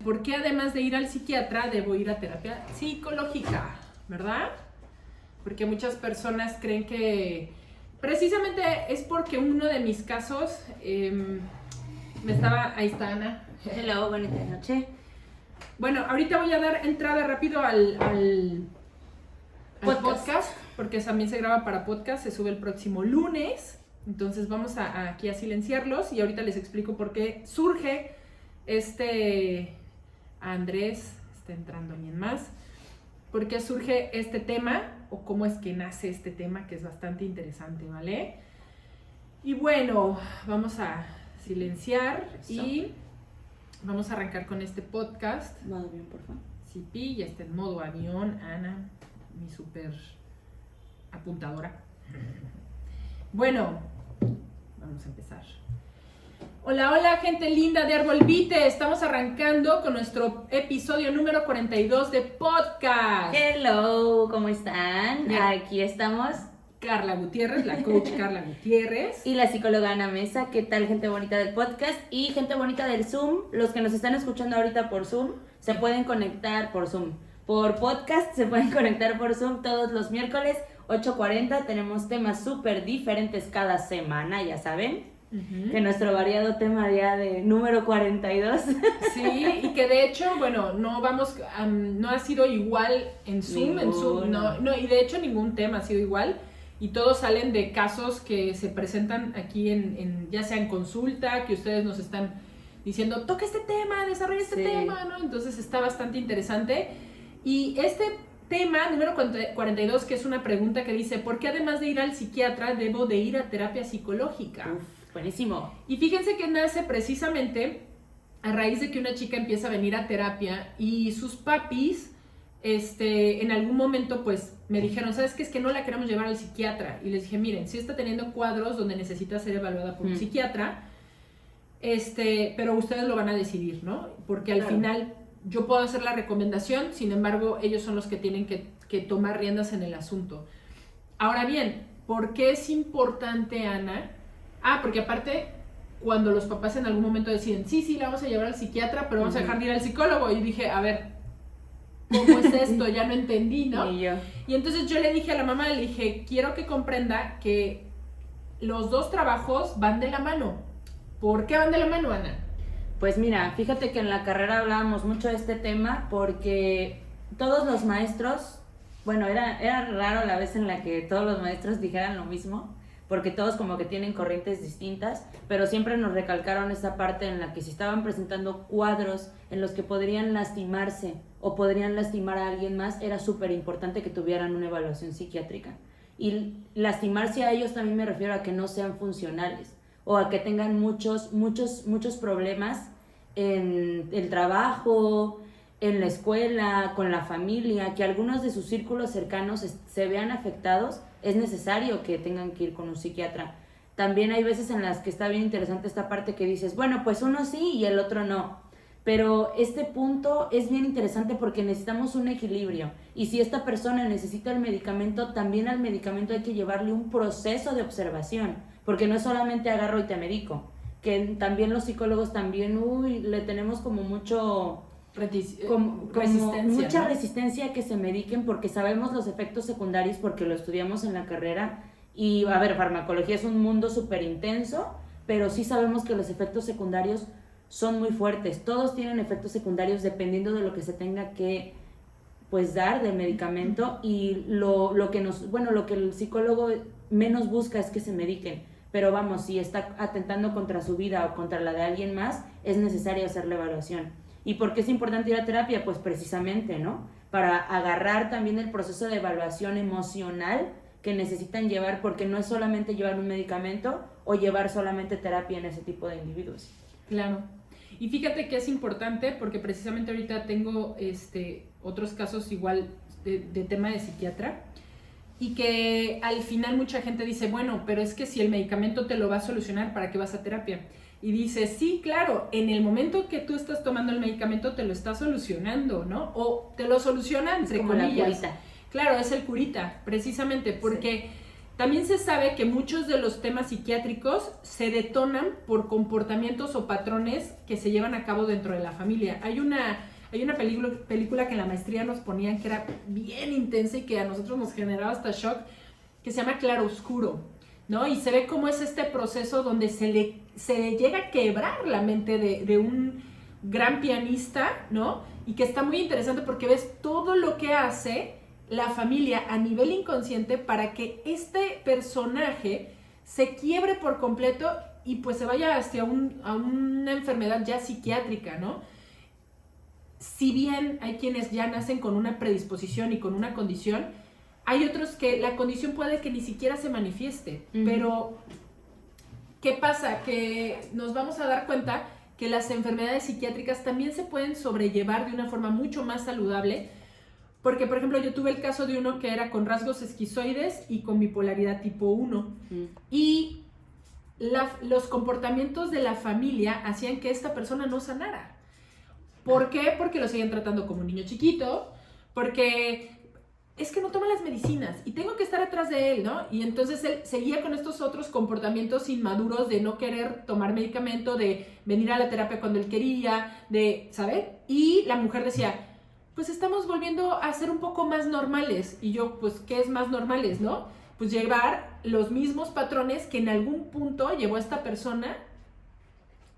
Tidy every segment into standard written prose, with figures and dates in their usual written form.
¿por qué además de ir al psiquiatra debo ir a terapia psicológica? ¿Verdad? Porque muchas personas creen que precisamente es porque uno de mis casos ahí está Ana. Hello, buenas noches. Bueno, ahorita voy a dar entrada rápido al podcast, porque también se graba para podcast, se sube el próximo lunes. Entonces vamos aquí a silenciarlos y ahorita les explico por qué surge Andrés, está entrando alguien más. ¿Por qué surge este tema o cómo es que nace este tema, que es bastante interesante, ¿vale? Y bueno, vamos a silenciar y vamos a arrancar con este podcast. Modo avión, por favor. Sí, ya está en modo avión, Ana, mi súper apuntadora. Bueno, vamos a empezar. Hola, gente linda de Arbolvite. Estamos arrancando con nuestro episodio número 42 de podcast. Hello, ¿cómo están? Bien. Aquí estamos. Carla Gutiérrez, la coach Carla Gutiérrez. Y la psicóloga Ana Mesa. ¿Qué tal, gente bonita del podcast? Y gente bonita del Zoom. Los que nos están escuchando ahorita por Zoom, se pueden conectar por Zoom. Por podcast se pueden conectar por Zoom todos los miércoles, 8:40. Tenemos temas súper diferentes cada semana, ya saben. Que nuestro variado tema ya de número 42. Sí, y que de hecho, bueno, no ha sido igual en Zoom, no, y de hecho ningún tema ha sido igual, y todos salen de casos que se presentan aquí ya sea en consulta, que ustedes nos están diciendo, toca este tema, desarrolla este tema, ¿no? Entonces está bastante interesante, y este tema número 42, que es una pregunta que dice, ¿por qué además de ir al psiquiatra debo de ir a terapia psicológica? Buenísimo. Y fíjense que nace precisamente a raíz de que una chica empieza a venir a terapia y sus papis, en algún momento pues me dijeron, ¿sabes qué? Es que no la queremos llevar al psiquiatra. Y les dije, miren, sí está teniendo cuadros donde necesita ser evaluada por un psiquiatra, pero ustedes lo van a decidir, ¿no? Porque al final yo puedo hacer la recomendación, sin embargo, ellos son los que tienen que tomar riendas en el asunto. Ahora bien, ¿por qué es importante, Ana? Porque aparte, cuando los papás en algún momento deciden, sí, la vamos a llevar al psiquiatra, pero vamos a dejar de ir al psicólogo. Y dije, a ver, ¿cómo es esto? Ya no entendí, ¿no? Y yo. Y entonces yo le dije a la mamá, le dije, quiero que comprenda que los dos trabajos van de la mano. ¿Por qué van de la mano, Ana? Pues mira, fíjate que en la carrera hablábamos mucho de este tema porque todos los maestros, bueno, era raro la vez en la que todos los maestros dijeran lo mismo, porque todos como que tienen corrientes distintas, pero siempre nos recalcaron esa parte en la que si estaban presentando cuadros en los que podrían lastimarse o podrían lastimar a alguien más, era súper importante que tuvieran una evaluación psiquiátrica. Y lastimarse a ellos también me refiero a que no sean funcionales o a que tengan muchos problemas en el trabajo, en la escuela, con la familia, que algunos de sus círculos cercanos se vean afectados. Es necesario que tengan que ir con un psiquiatra. También hay veces en las que está bien interesante esta parte que dices, bueno, pues uno sí y el otro no. Pero este punto es bien interesante porque necesitamos un equilibrio. Y si esta persona necesita el medicamento, también al medicamento hay que llevarle un proceso de observación. Porque no es solamente agarro y te medico. Que también los psicólogos también, le tenemos como mucho... resistencia, mucha ¿no? resistencia a que se mediquen porque sabemos los efectos secundarios porque lo estudiamos en la carrera y a ver, farmacología es un mundo súper intenso, pero sí sabemos que los efectos secundarios son muy fuertes. Todos tienen efectos secundarios dependiendo de lo que se tenga que pues dar del medicamento, y lo que el psicólogo menos busca es que se mediquen, pero vamos, si está atentando contra su vida o contra la de alguien más, es necesario hacer la evaluación. ¿Y por qué es importante ir a terapia? Pues precisamente, ¿no? Para agarrar también el proceso de evaluación emocional que necesitan llevar, porque no es solamente llevar un medicamento o llevar solamente terapia en ese tipo de individuos. Claro. Y fíjate que es importante porque precisamente ahorita tengo otros casos igual de tema de psiquiatra, y que al final mucha gente dice, bueno, pero es que si el medicamento te lo va a solucionar, ¿para qué vas a terapia? Y dice, sí, claro, en el momento que tú estás tomando el medicamento te lo está solucionando, ¿no? O te lo soluciona entre como comillas. la curita. Claro, es el curita, precisamente, porque También se sabe que muchos de los temas psiquiátricos se detonan por comportamientos o patrones que se llevan a cabo dentro de la familia. Hay una película que en la maestría nos ponían que era bien intensa y que a nosotros nos generaba hasta shock, que se llama Claroscuro, ¿no? Y se ve cómo es este proceso donde se le llega a quebrar la mente de un gran pianista, ¿no? Y que está muy interesante porque ves todo lo que hace la familia a nivel inconsciente para que este personaje se quiebre por completo y pues se vaya hacia a una enfermedad ya psiquiátrica, ¿no? Si bien hay quienes ya nacen con una predisposición y con una condición, hay otros que la condición puede que ni siquiera se manifieste, pero ¿qué pasa? Que nos vamos a dar cuenta que las enfermedades psiquiátricas también se pueden sobrellevar de una forma mucho más saludable, porque, por ejemplo, yo tuve el caso de uno que era con rasgos esquizoides y con bipolaridad tipo 1, y los comportamientos de la familia hacían que esta persona no sanara. ¿Por qué? Porque lo seguían tratando como un niño chiquito, porque es que no toma las medicinas y tengo que estar atrás de él, ¿no? Y entonces él seguía con estos otros comportamientos inmaduros de no querer tomar medicamento, de venir a la terapia cuando él quería, de, ¿sabes? Y la mujer decía, pues estamos volviendo a ser un poco más normales. Y yo, pues, ¿qué es más normales, no? Pues llevar los mismos patrones que en algún punto llevó a esta persona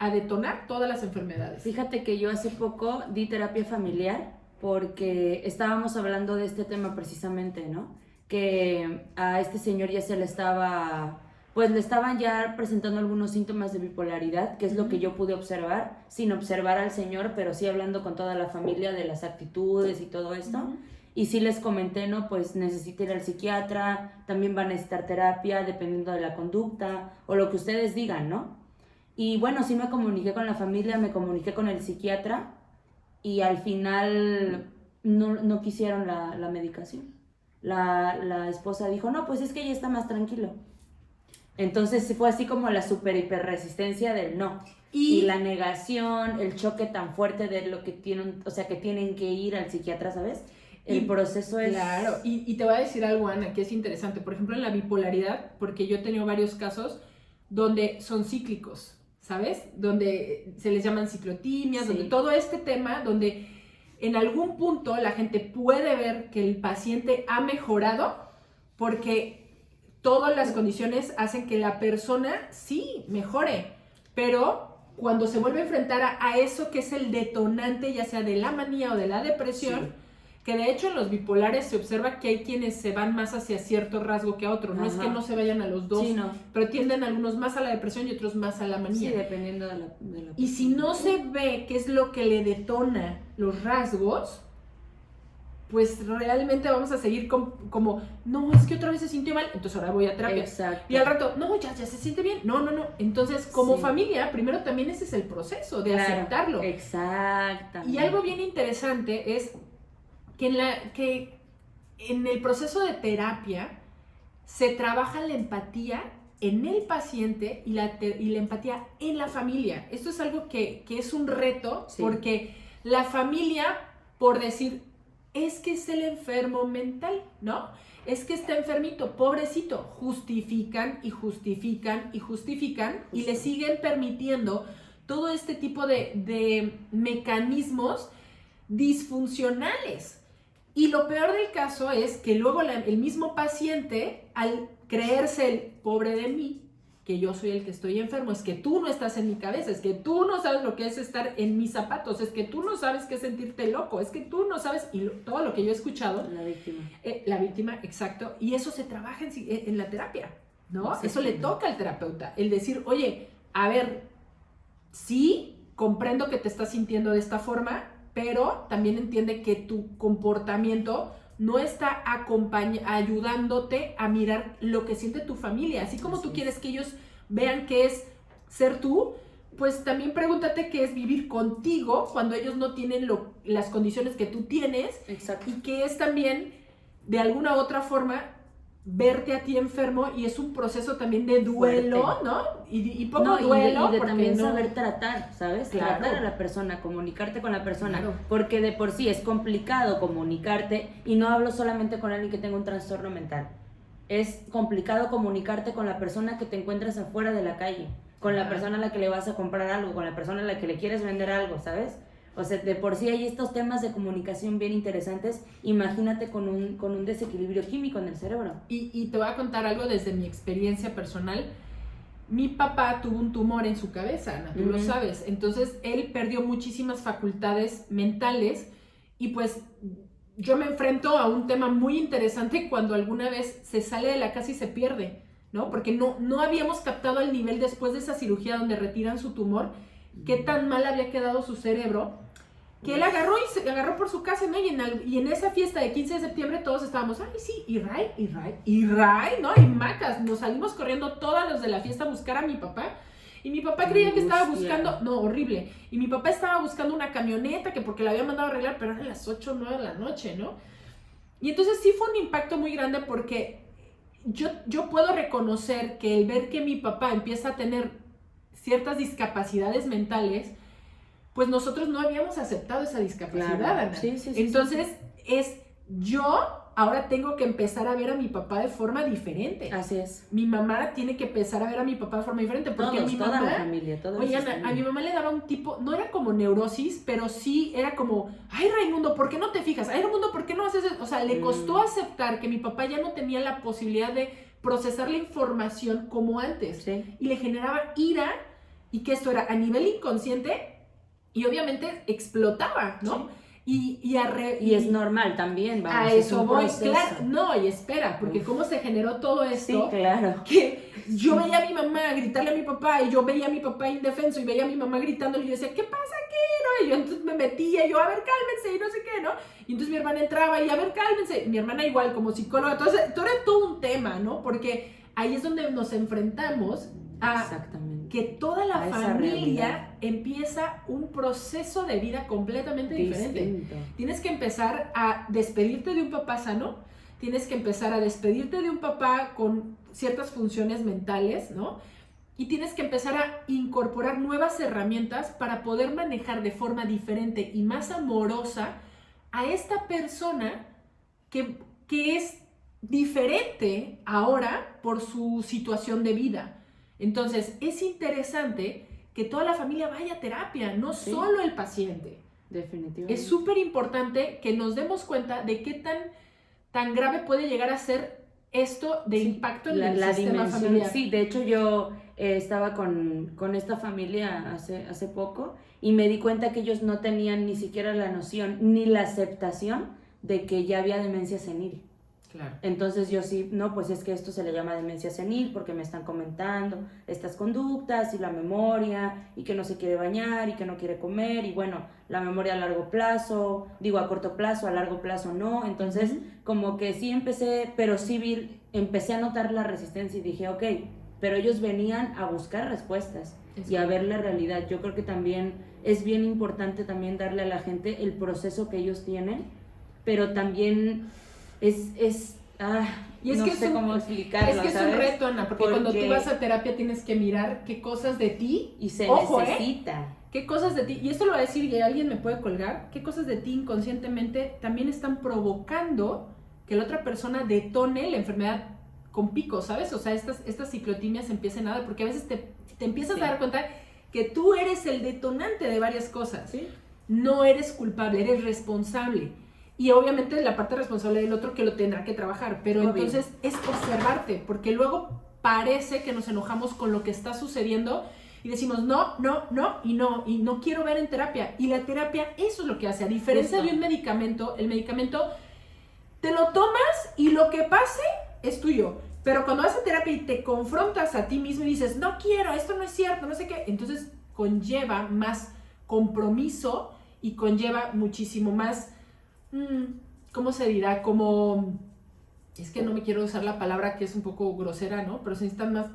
a detonar todas las enfermedades. Fíjate que yo hace poco di terapia familiar porque estábamos hablando de este tema precisamente, ¿no? Que a este señor ya se le estaba, pues le estaban ya presentando algunos síntomas de bipolaridad, que es lo que yo pude observar, sin observar al señor, pero sí hablando con toda la familia de las actitudes y todo esto. Y sí les comenté, ¿no? Pues necesita ir al psiquiatra, también va a necesitar terapia dependiendo de la conducta o lo que ustedes digan, ¿no? Y bueno, sí me comuniqué con la familia, me comuniqué con el psiquiatra y al final no quisieron la medicación. La esposa dijo, no, pues es que ella está más tranquilo. Entonces fue así como la super hiper resistencia del no. Y la negación, el choque tan fuerte de lo que tienen, o sea, que tienen que ir al psiquiatra, ¿sabes? El proceso es... Claro, y te voy a decir algo, Ana, que es interesante. Por ejemplo, en la bipolaridad, porque yo he tenido varios casos donde son cíclicos, ¿sabes? Donde se les llaman ciclotimias, donde todo este tema, donde en algún punto la gente puede ver que el paciente ha mejorado porque todas las condiciones hacen que la persona sí mejore, pero cuando se vuelve a enfrentar a eso que es el detonante, ya sea de la manía o de la depresión, que de hecho en los bipolares se observa que hay quienes se van más hacia cierto rasgo que a otro. No es que no se vayan a los dos, pero tienden algunos más a la depresión y otros más a la manía. Sí, dependiendo de la y si no se ve qué es lo que le detona los rasgos, pues realmente vamos a seguir como, no, es que otra vez se sintió mal, entonces ahora voy a terapia. Exacto. Y al rato, no, ya se siente bien. No. Entonces, como familia, primero también ese es el proceso de aceptarlo. Exactamente. Y algo bien interesante es que en el proceso de terapia se trabaja la empatía en el paciente y la empatía en la familia. Esto es algo que es un reto, porque la familia, por decir, es que es el enfermo mental, ¿no? Es que está enfermito, pobrecito. Justifican y justifican y justifican y le siguen permitiendo todo este tipo de mecanismos disfuncionales. Y lo peor del caso es que luego el mismo paciente, al creerse el pobre de mí, que yo soy el que estoy enfermo, es que tú no estás en mi cabeza, es que tú no sabes lo que es estar en mis zapatos, es que tú no sabes qué es sentirte loco, es que tú no sabes, y todo lo que yo he escuchado. La víctima. La víctima, exacto, y eso se trabaja en la terapia, ¿no? Eso le toca al terapeuta, el decir, oye, a ver, sí, comprendo que te estás sintiendo de esta forma, pero también entiende que tu comportamiento no está ayudándote a mirar lo que siente tu familia. Así como tú quieres que ellos vean qué es ser tú, pues también pregúntate qué es vivir contigo cuando ellos no tienen las condiciones que tú tienes. Exacto. Y que es también, de alguna u otra forma, verte a ti enfermo, y es un proceso también de duelo, fuerte, ¿no? Y poco duelo. Y de también saber tratar, ¿sabes? Claro. Tratar a la persona, comunicarte con la persona. Claro. Porque de por sí es complicado comunicarte, y no hablo solamente con alguien que tenga un trastorno mental. es complicado comunicarte con la persona que te encuentras afuera de la calle, con la persona a la que le vas a comprar algo, con la persona a la que le quieres vender algo, ¿sabes? O sea, de por sí hay estos temas de comunicación bien interesantes. Imagínate con un desequilibrio químico en el cerebro. Y te voy a contar algo desde mi experiencia personal. Mi papá tuvo un tumor en su cabeza, Ana, tú lo sabes. Entonces, él perdió muchísimas facultades mentales y pues yo me enfrento a un tema muy interesante cuando alguna vez se sale de la casa y se pierde, ¿no? Porque no habíamos captado el nivel después de esa cirugía donde retiran su tumor, qué tan mal había quedado su cerebro, que él agarró y se agarró por su casa, ¿no? Y en esa fiesta de 15 de septiembre todos estábamos, ay, sí, y Ray, ¿no? Y Macas, nos salimos corriendo todos los de la fiesta a buscar a mi papá. Y mi papá creía que estaba buscando, no, horrible. Y mi papá estaba buscando una camioneta, que porque la había mandado a arreglar, pero eran las 8 o 9 de la noche, ¿no? Y entonces sí fue un impacto muy grande porque yo puedo reconocer que el ver que mi papá empieza a tener ciertas discapacidades mentales, pues nosotros no habíamos aceptado esa discapacidad, claro. Ana. Sí, entonces yo ahora tengo que empezar a ver a mi papá de forma diferente. Así es. Mi mamá tiene que empezar a ver a mi papá de forma diferente. Porque todos, mi toda mamá, la familia, toda oye, la Ana, familia. a mi mamá le daba un tipo, no era como neurosis, pero sí era como, ay, Raimundo, ¿por qué no te fijas? Ay, Raimundo, ¿por qué no haces eso? O sea, le costó aceptar que mi papá ya no tenía la posibilidad de procesar la información como antes. Sí. Y le generaba ira, y que esto era a nivel inconsciente, y obviamente explotaba, ¿no? Sí. Y es normal también, vamos. A eso voy, proceso. claro. No, y espera, porque cómo se generó todo esto. Sí, claro. Que yo veía a mi mamá gritarle a mi papá, y yo veía a mi papá indefenso, y veía a mi mamá gritándole, y yo decía, ¿qué pasa aquí? ¿No? Y yo entonces me metía, y yo, a ver, cálmense, y no sé qué, ¿no? Y entonces mi hermana entraba, y a ver, cálmense. Y mi hermana igual, como psicóloga. Entonces, todo era todo un tema, ¿no? Porque ahí es donde nos enfrentamos a que toda la familia empieza un proceso de vida completamente diferente. Tienes que empezar a despedirte de un papá sano, tienes que empezar a despedirte de un papá con ciertas funciones mentales, ¿no? Y tienes que empezar a incorporar nuevas herramientas para poder manejar de forma diferente y más amorosa a esta persona que es diferente ahora por su situación de vida. Entonces, es interesante que toda la familia vaya a terapia, no solo el paciente. Definitivamente. Es súper importante que nos demos cuenta de qué tan grave puede llegar a ser esto de impacto en el sistema familiar. Sí, de hecho yo estaba con esta familia hace poco y me di cuenta que ellos no tenían ni siquiera la noción ni la aceptación de que ya había demencia senil. Claro. Entonces yo sí, no, pues es que esto se le llama demencia senil porque me están comentando estas conductas y la memoria y que no se quiere bañar y que no quiere comer y bueno, la memoria a largo plazo, digo a corto plazo, a largo plazo no, entonces como que sí empecé, pero sí empecé a notar la resistencia y dije, ok, pero ellos venían a buscar respuestas y a ver la realidad. Yo creo que también es bien importante también darle a la gente el proceso que ellos tienen, pero también y es no que sé cómo explicarlo, es que ¿sabes? Es un reto, Ana, porque cuando tú vas a terapia tienes que mirar qué cosas de ti y se necesita. Qué cosas de ti, y esto lo va a decir y alguien me puede colgar, qué cosas de ti inconscientemente también están provocando que la otra persona detone la enfermedad con pico, ¿sabes? O sea, estas ciclotimias empiezan a dar, porque a veces te empiezas a dar cuenta que tú eres el detonante de varias cosas. ¿Sí? No eres culpable, eres responsable. Y obviamente la parte responsable del otro que lo tendrá que trabajar, pero entonces es observarte, porque luego parece que nos enojamos con lo que está sucediendo y decimos no quiero ver en terapia. Y la terapia eso es lo que hace, a diferencia de un medicamento, el medicamento te lo tomas y lo que pase es tuyo. Pero cuando vas a terapia y te confrontas a ti mismo y dices, no quiero, esto no es cierto, no sé qué, entonces conlleva más compromiso y conlleva muchísimo más... ¿cómo se dirá? Como, es que no me quiero usar la palabra que es un poco grosera, ¿no? Pero se necesitan más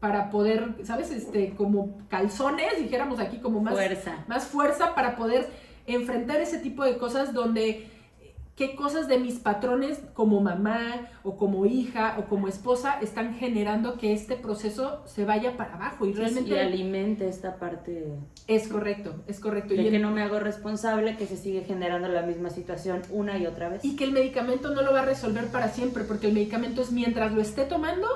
para poder, ¿sabes? Como calzones, dijéramos aquí, como más fuerza para poder enfrentar ese tipo de cosas donde qué cosas de mis patrones como mamá o como hija o como esposa están generando que este proceso se vaya para abajo y realmente... Y alimente esta parte... Es correcto. De que no me hago responsable, que se sigue generando la misma situación una y otra vez. Y que el medicamento no lo va a resolver para siempre, porque el medicamento es mientras lo esté tomando,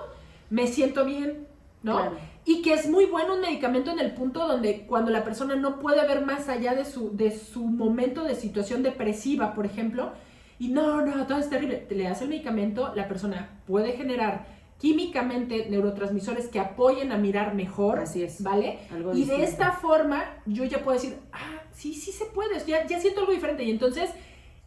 me siento bien, ¿no? Claro. Y que es muy bueno un medicamento en el punto donde cuando la persona no puede ver más allá de su momento de situación depresiva, por ejemplo, y no, todo es terrible, le das el medicamento, la persona puede generar químicamente neurotransmisores que apoyen a mirar mejor. Así es. ¿Vale? Algo y distinto. de esta forma yo ya puedo decir, sí se puede, ya siento algo diferente. Y entonces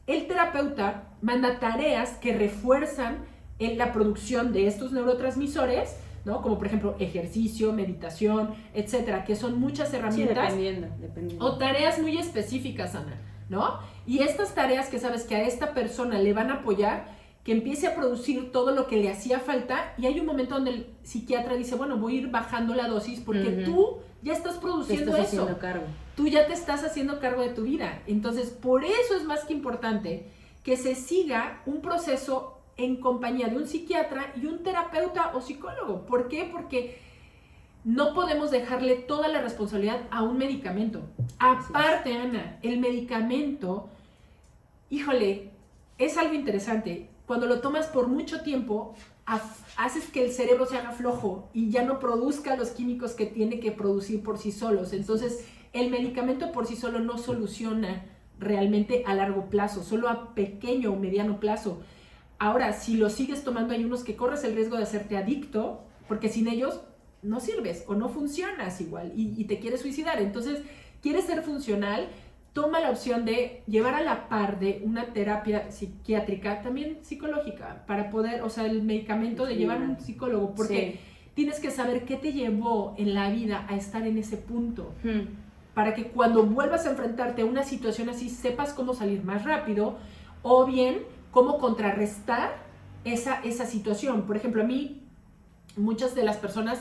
el terapeuta manda tareas que refuerzan en la producción de estos neurotransmisores, ¿no? Como por ejemplo ejercicio, meditación, etcétera, que son muchas herramientas. Sí, dependiendo. O tareas muy específicas, Ana, ¿no? Y estas tareas que sabes que a esta persona le van a apoyar, que empiece a producir todo lo que le hacía falta, y hay un momento donde el psiquiatra dice, bueno, voy a ir bajando la dosis porque tú ya estás produciendo te estás eso. haciendo cargo. Tú ya te estás haciendo cargo de tu vida. Entonces, por eso es más que importante que se siga un proceso en compañía de un psiquiatra y un terapeuta o psicólogo. ¿Por qué? Porque no podemos dejarle toda la responsabilidad a un medicamento. Aparte, Ana, el medicamento, híjole, es algo interesante. Cuando lo tomas por mucho tiempo, haces que el cerebro se haga flojo y ya no produzca los químicos que tiene que producir por sí solos. Entonces, el medicamento por sí solo no soluciona realmente a largo plazo, solo a pequeño o mediano plazo. Ahora, si lo sigues tomando, hay unos que corres el riesgo de hacerte adicto, porque sin ellos no sirves o no funcionas igual y te quieres suicidar. Entonces, quieres ser funcional, toma la opción de llevar a la par de una terapia psiquiátrica, también psicológica, para poder, o sea, el medicamento de llevar a un psicólogo, porque tienes que saber qué te llevó en la vida a estar en ese punto, para que cuando vuelvas a enfrentarte a una situación así, sepas cómo salir más rápido, o bien cómo contrarrestar esa situación. Por ejemplo, a mí, muchas de las personas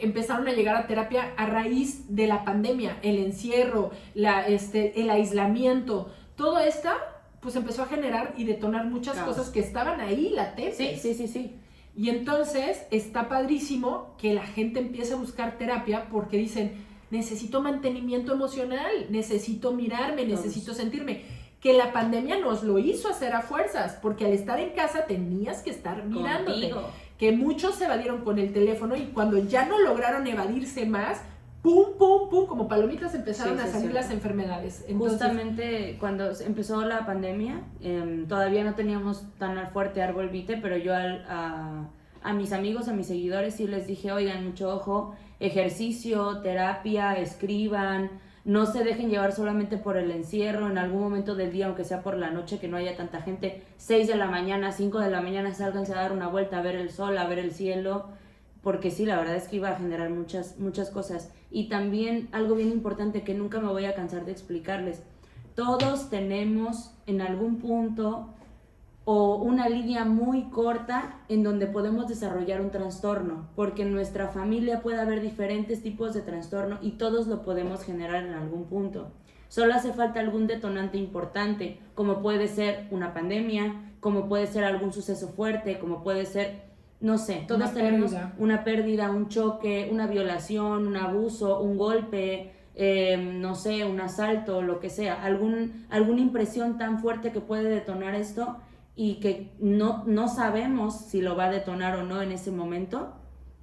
empezaron a llegar a terapia a raíz de la pandemia, el encierro, el aislamiento, todo esto pues empezó a generar y detonar muchas cosas que estaban ahí latentes. Sí. Y entonces está padrísimo que la gente empiece a buscar terapia porque dicen, necesito mantenimiento emocional, necesito mirarme, necesito sentirme. Que la pandemia nos lo hizo hacer a fuerzas, porque al estar en casa tenías que estar mirándote. Contigo. Que muchos se evadieron con el teléfono y cuando ya no lograron evadirse más, pum, como palomitas empezaron a salir las enfermedades. Entonces, justamente cuando empezó la pandemia, todavía no teníamos tan fuerte árbol vitae, pero yo a mis amigos, a mis seguidores sí les dije, oigan, mucho ojo, ejercicio, terapia, escriban, no se dejen llevar solamente por el encierro, en algún momento del día, aunque sea por la noche, que no haya tanta gente, 6 de la mañana, 5 de la mañana, sálganse a dar una vuelta, a ver el sol, a ver el cielo, porque sí, la verdad es que iba a generar muchas cosas. Y también algo bien importante que nunca me voy a cansar de explicarles, todos tenemos en algún punto o una línea muy corta en donde podemos desarrollar un trastorno, porque en nuestra familia puede haber diferentes tipos de trastorno y todos lo podemos generar en algún punto. Solo hace falta algún detonante importante, como puede ser una pandemia, como puede ser algún suceso fuerte, como puede ser, no sé, todos tenemos una pérdida, un choque, una violación, un abuso, un golpe, no sé, un asalto, lo que sea, alguna impresión tan fuerte que puede detonar esto y que no sabemos si lo va a detonar o no en ese momento,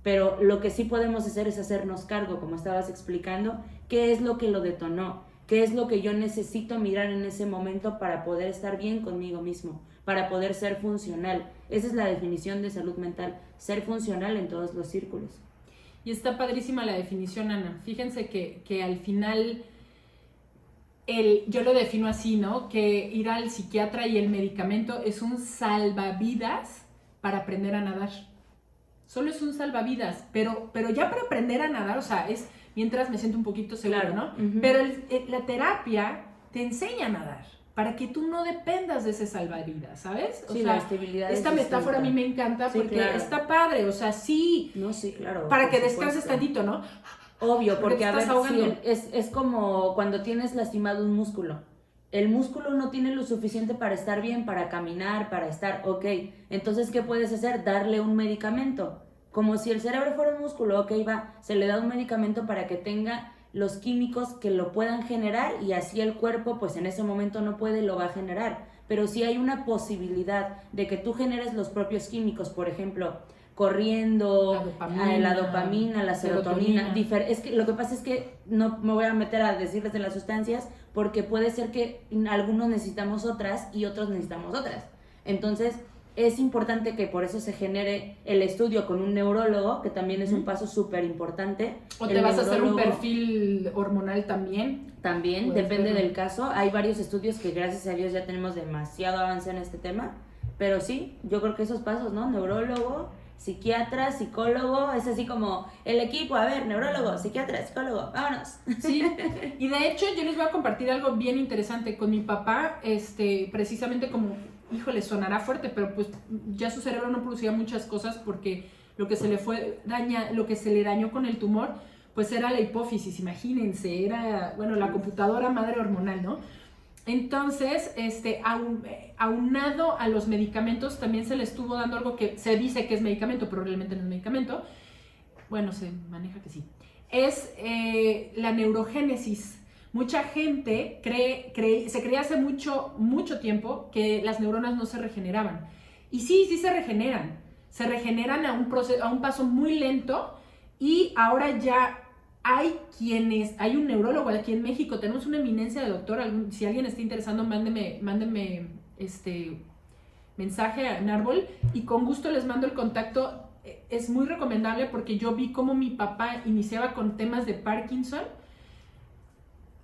pero lo que sí podemos hacer es hacernos cargo, como estabas explicando, qué es lo que lo detonó, qué es lo que yo necesito mirar en ese momento para poder estar bien conmigo mismo, para poder ser funcional. Esa es la definición de salud mental, ser funcional en todos los círculos. Y está padrísima la definición, Ana. Fíjense que al final... yo lo defino así, ¿no? Que ir al psiquiatra y el medicamento es un salvavidas para aprender a nadar. Solo es un salvavidas, pero ya para aprender a nadar, o sea, es mientras me siento un poquito seguro, ¿no? Pero la terapia te enseña a nadar para que tú no dependas de ese salvavidas, ¿sabes? O sí, sea, la estabilidad esta metáfora a mí me encanta porque está padre, o sea, sí. No, sí, claro. Para que descanses tantito, ¿no? Obvio, porque a ver, sí, es como cuando tienes lastimado un músculo el músculo no tiene lo suficiente para estar bien, para caminar, para estar ok. Entonces, ¿qué puedes hacer? Darle un medicamento. Como si el cerebro fuera un músculo, ok, va, se le da un medicamento para que tenga los químicos que lo puedan generar y así el cuerpo, pues en ese momento no puede, lo va a generar. Pero si hay una posibilidad de que tú generes los propios químicos, por ejemplo, corriendo, la dopamina, la serotonina. Es que lo que pasa es que no me voy a meter a decirles de las sustancias porque puede ser que algunos necesitamos otras y otros necesitamos otras. Entonces, es importante que por eso se genere el estudio con un neurólogo, que también es un paso súper importante. O te vas a hacer un perfil hormonal también. También, depende del caso. Hay varios estudios que gracias a Dios ya tenemos demasiado avance en este tema. Pero sí, yo creo que esos pasos, ¿no? Neurólogo, psiquiatra, psicólogo, es así como el equipo, a ver, neurólogo, psiquiatra, psicólogo, vámonos. Sí, y de hecho yo les voy a compartir algo bien interesante con mi papá, precisamente como, híjole, sonará fuerte, pero pues ya su cerebro no producía muchas cosas porque lo que se le dañó con el tumor, pues era la hipófisis, imagínense, era, bueno, la computadora madre hormonal, ¿no? Entonces, aunado a los medicamentos, también se le estuvo dando algo que se dice que es medicamento, pero realmente no es medicamento. Bueno, se maneja que sí. Es la neurogénesis. Mucha gente se creía hace mucho tiempo que las neuronas no se regeneraban. Y sí se regeneran. Se regeneran a un paso muy lento y ahora ya hay un neurólogo aquí en México, tenemos una eminencia de doctor, si alguien está interesado, mándeme mensaje en Árbol y con gusto les mando el contacto. Es muy recomendable porque yo vi cómo mi papá iniciaba con temas de Parkinson,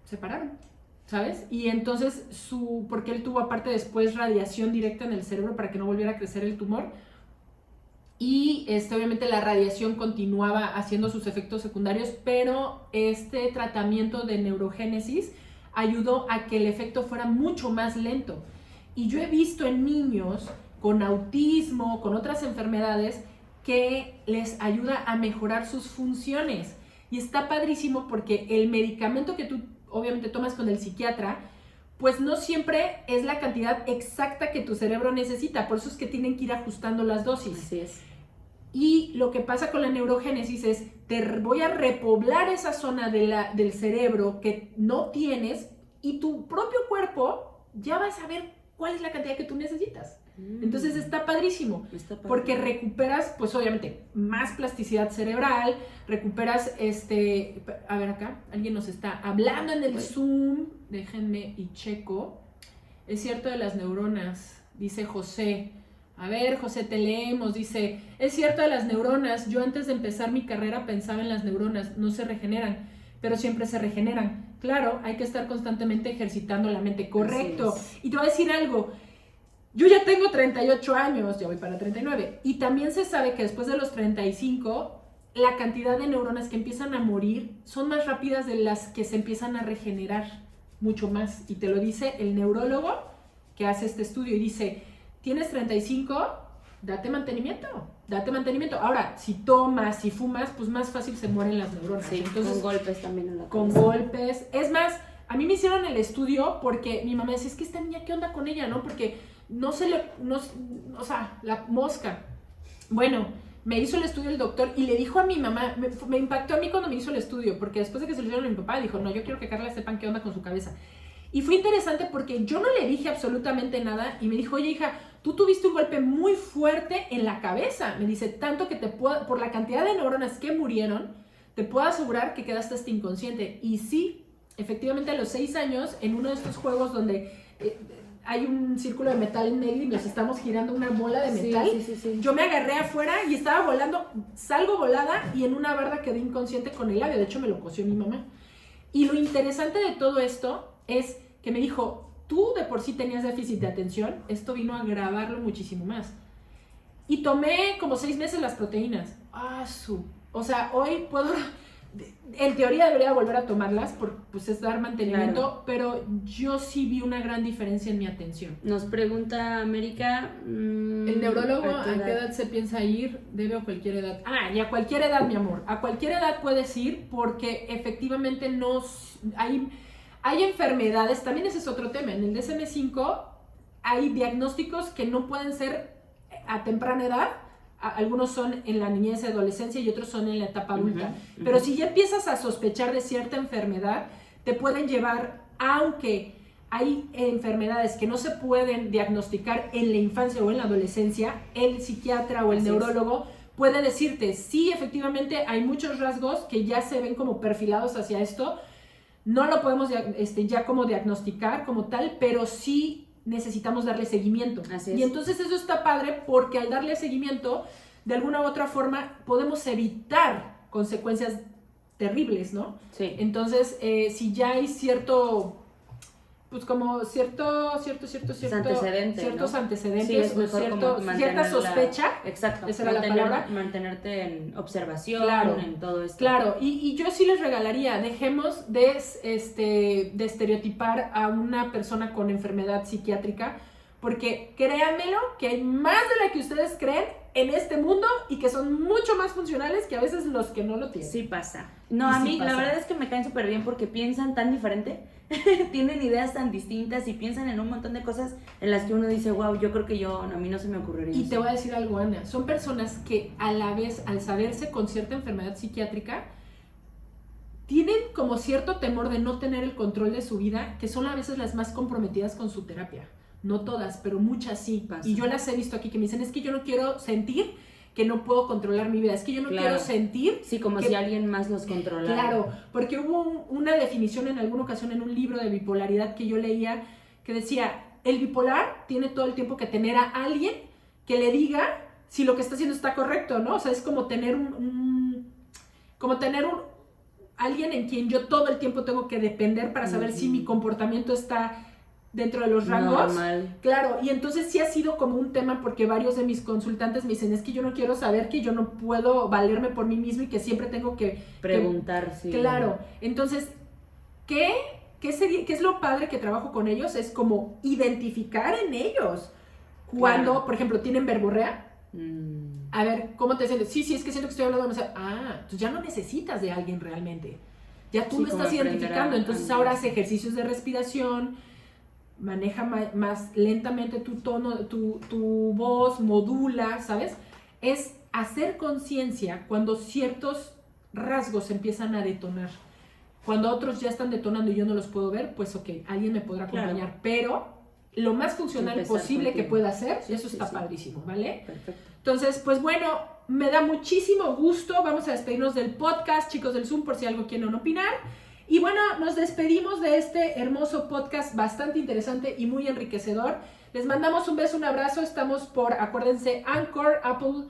se pararon, ¿sabes? Y entonces, porque él tuvo aparte después radiación directa en el cerebro para que no volviera a crecer el tumor. Y obviamente la radiación continuaba haciendo sus efectos secundarios, pero este tratamiento de neurogénesis ayudó a que el efecto fuera mucho más lento. Y yo he visto en niños con autismo, con otras enfermedades, que les ayuda a mejorar sus funciones. Y está padrísimo porque el medicamento que tú obviamente tomas con el psiquiatra, pues no siempre es la cantidad exacta que tu cerebro necesita, por eso es que tienen que ir ajustando las dosis. Así es. Y lo que pasa con la neurogénesis es, te voy a repoblar esa zona del cerebro que no tienes y tu propio cuerpo ya va a saber cuál es la cantidad que tú necesitas. Entonces está padrísimo, porque recuperas, pues obviamente, más plasticidad cerebral, recuperas, a ver acá, alguien nos está hablando en el Zoom, déjenme y checo, es cierto de las neuronas, dice José. A ver, José, te leemos, dice, es cierto de las neuronas, yo antes de empezar mi carrera pensaba en las neuronas, no se regeneran, pero siempre se regeneran. Claro, hay que estar constantemente ejercitando la mente, correcto. Y te voy a decir algo, yo ya tengo 38 años, ya voy para 39, y también se sabe que después de los 35, la cantidad de neuronas que empiezan a morir son más rápidas de las que se empiezan a regenerar, mucho más. Y te lo dice el neurólogo que hace este estudio y dice, tienes 35, date mantenimiento. Ahora, si tomas, si fumas, pues más fácil se mueren las neuronas. Sí, entonces, con golpes también en la cabeza. Con golpes. Es más, a mí me hicieron el estudio porque mi mamá decía, es que esta niña, ¿qué onda con ella, no? Porque la mosca. Bueno, me hizo el estudio el doctor y le dijo a mi mamá, me impactó a mí cuando me hizo el estudio, porque después de que se lo hicieron a mi papá, dijo, no, yo quiero que Carla sepan qué onda con su cabeza. Y fue interesante porque yo no le dije absolutamente nada y me dijo, oye hija, tú tuviste un golpe muy fuerte en la cabeza. Me dice, tanto que por la cantidad de neuronas que murieron, te puedo asegurar que quedaste hasta inconsciente. Y sí, efectivamente a los 6 años, en uno de estos juegos donde hay un círculo de metal en medio y nos estamos girando una bola de metal, sí. Yo me agarré afuera y estaba volando, salgo volada y en una barda quedé inconsciente con el labio. De hecho, me lo cosió mi mamá. Y lo interesante de todo esto es que me dijo, tú de por sí tenías déficit de atención, esto vino a agravarlo muchísimo más. Y tomé como 6 meses las proteínas. O sea, hoy puedo, en teoría debería volver a tomarlas, pues es dar mantenimiento, claro. Pero yo sí vi una gran diferencia en mi atención. Nos pregunta América, el neurólogo, ¿a qué edad se piensa ir? Debe a cualquier edad. Y a cualquier edad, mi amor. A cualquier edad puedes ir porque efectivamente Hay enfermedades, también ese es otro tema, en el DSM-5 hay diagnósticos que no pueden ser a temprana edad, algunos son en la niñez y adolescencia y otros son en la etapa adulta. Pero si ya empiezas a sospechar de cierta enfermedad, te pueden llevar, aunque hay enfermedades que no se pueden diagnosticar en la infancia o en la adolescencia, el psiquiatra o el neurólogo puede decirte, sí, efectivamente hay muchos rasgos que ya se ven como perfilados hacia esto, no lo podemos ya como diagnosticar como tal, pero sí necesitamos darle seguimiento. Y entonces eso está padre porque al darle seguimiento, de alguna u otra forma, podemos evitar consecuencias terribles, ¿no? Sí. Entonces, si ya hay cierto, pues como ciertos antecedentes, ¿no? antecedentes, sí, es mejor cierta sospecha. Exacto. Esa era la palabra. Mantenerte en observación, claro, en todo esto. Claro, y yo sí les regalaría, dejemos de estereotipar a una persona con enfermedad psiquiátrica, porque créanmelo que hay más de la que ustedes creen en este mundo y que son mucho más funcionales que a veces los que no lo tienen. Sí pasa. No, a mí la verdad es que me caen súper bien porque piensan tan diferente, tienen ideas tan distintas y piensan en un montón de cosas en las que uno dice, wow, yo creo que a mí no se me ocurriría. Y te voy a decir algo, Ana, son personas que a la vez, al saberse con cierta enfermedad psiquiátrica, tienen como cierto temor de no tener el control de su vida, que son a veces las más comprometidas con su terapia. No todas, pero muchas sí. Pasa. Y yo las he visto aquí que me dicen, es que yo no quiero sentir que no puedo controlar mi vida, es que yo no quiero sentir... Sí, como si alguien más los controlara. Claro, porque hubo una definición en alguna ocasión en un libro de bipolaridad que yo leía que decía, el bipolar tiene todo el tiempo que tener a alguien que le diga si lo que está haciendo está correcto, ¿no? O sea, es como tener alguien en quien yo todo el tiempo tengo que depender para saber si mi comportamiento está dentro de los rangos. Normal. Claro, y entonces sí ha sido como un tema porque varios de mis consultantes me dicen, es que yo no quiero saber que yo no puedo valerme por mí mismo y que siempre tengo que... Preguntar, sí. Claro, entonces, ¿qué es lo padre que trabajo con ellos? Es como identificar en ellos cuando, claro, por ejemplo, tienen verborrea. A ver, ¿cómo te sientes? Sí, es que siento que estoy hablando demasiado. Entonces ya no necesitas de alguien realmente. Ya tú lo estás identificando. Entonces ahora hace ejercicios de respiración, maneja más lentamente tu tono, tu voz, modula, ¿sabes? Es hacer conciencia cuando ciertos rasgos empiezan a detonar. Cuando otros ya están detonando y yo no los puedo ver, pues ok, alguien me podrá acompañar. Claro. Pero lo más funcional posible que pueda hacer, eso está padrísimo, ¿vale? Perfecto. Entonces, pues bueno, me da muchísimo gusto. Vamos a despedirnos del podcast, chicos del Zoom, por si algo quieren opinar. Y bueno, nos despedimos de este hermoso podcast bastante interesante y muy enriquecedor. Les mandamos un beso, un abrazo. Estamos por, acuérdense, Anchor, Apple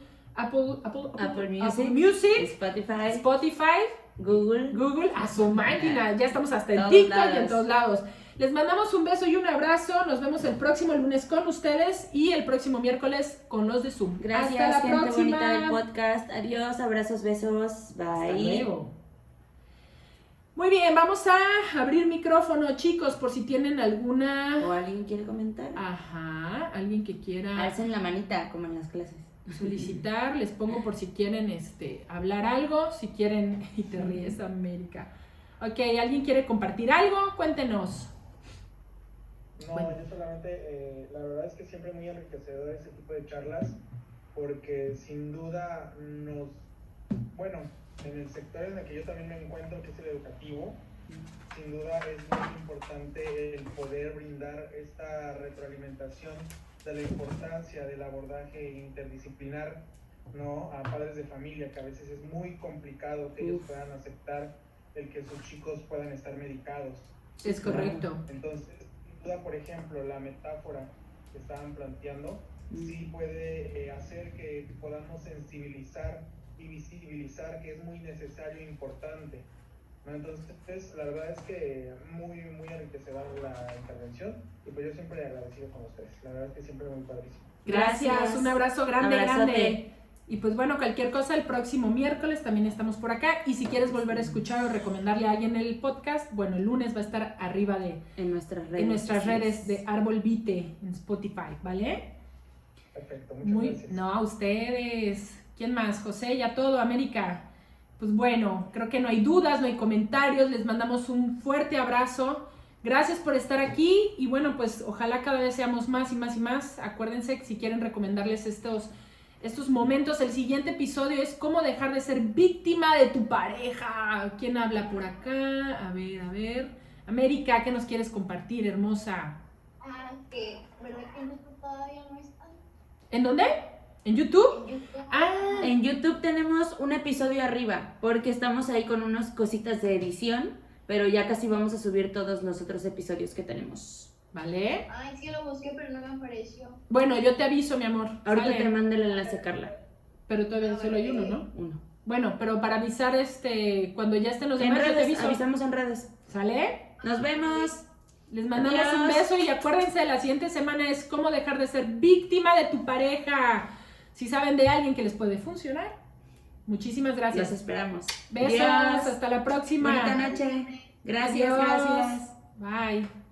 Music, Spotify, Google, a su máquina. Ya estamos hasta en TikTok y en todos lados. Les mandamos un beso y un abrazo. Nos vemos el próximo lunes con ustedes y el próximo miércoles con los de Zoom. Gracias, hasta la gente próxima. bonita del podcast. Adiós, abrazos, besos. Bye. Hasta luego. Muy bien, vamos a abrir micrófono, chicos, por si tienen alguna... ¿O alguien quiere comentar? Ajá, alguien que quiera... Alcen la manita, como en las clases. Solicitar, les pongo por si quieren hablar algo, si quieren... Y te ríes, América. Ok, ¿alguien quiere compartir algo? Cuéntenos. No, bueno. Yo solamente, la verdad es que siempre es muy enriquecedor este tipo de charlas, porque sin duda en el sector en el que yo también me encuentro, que es el educativo, sin duda es muy importante el poder brindar esta retroalimentación de la importancia del abordaje interdisciplinar, ¿no? A padres de familia, que a veces es muy complicado que ellos puedan aceptar el que sus chicos puedan estar medicados. Es correcto. Entonces, sin duda, por ejemplo, la metáfora que estaban planteando, sí puede hacer que podamos sensibilizar y visibilizar que es muy necesario e importante, ¿no? Entonces, la verdad es que muy, muy enriquecedora la intervención y pues yo siempre agradecido con ustedes. La verdad es que siempre muy padrísimo. Gracias, un abrazo grande, Abrazote. grande. Y pues bueno, cualquier cosa, el próximo miércoles también estamos por acá. Y si quieres volver a escuchar o recomendarle a alguien el podcast, bueno, el lunes va a estar arriba en nuestras redes de Árbol Vite en Spotify, ¿vale? Perfecto, muchas gracias. No, a ustedes. ¿Quién más? José, ya todo, América. Pues bueno, creo que no hay dudas, no hay comentarios. Les mandamos un fuerte abrazo. Gracias por estar aquí y bueno, pues ojalá cada vez seamos más y más y más. Acuérdense que si quieren recomendarles estos momentos, el siguiente episodio es cómo dejar de ser víctima de tu pareja. ¿Quién habla por acá? A ver. América, ¿qué nos quieres compartir, hermosa? Que ¿verdad que en YouTube todavía no está? ¿En dónde? ¿En YouTube? En YouTube. En YouTube tenemos un episodio arriba, porque estamos ahí con unas cositas de edición, pero ya casi vamos a subir todos los otros episodios que tenemos. ¿Vale? Ay, sí lo busqué, pero no me apareció. Bueno, yo te aviso, mi amor. Ahorita Sale. te mando el enlace, Carla. Pero todavía solo hay uno, ¿no? Uno. Bueno, pero para avisar cuando ya estén los En demás, yo te redes, aviso. avisamos en redes. ¿Sale? Nos vemos. Les mandamos Adiós. un beso y acuérdense, la siguiente semana es cómo dejar de ser víctima de tu pareja. Si saben de alguien que les puede funcionar. Muchísimas gracias. Los esperamos. Besos, Adiós. hasta la próxima. Bonita noche. Gracias, Adiós. gracias. Bye.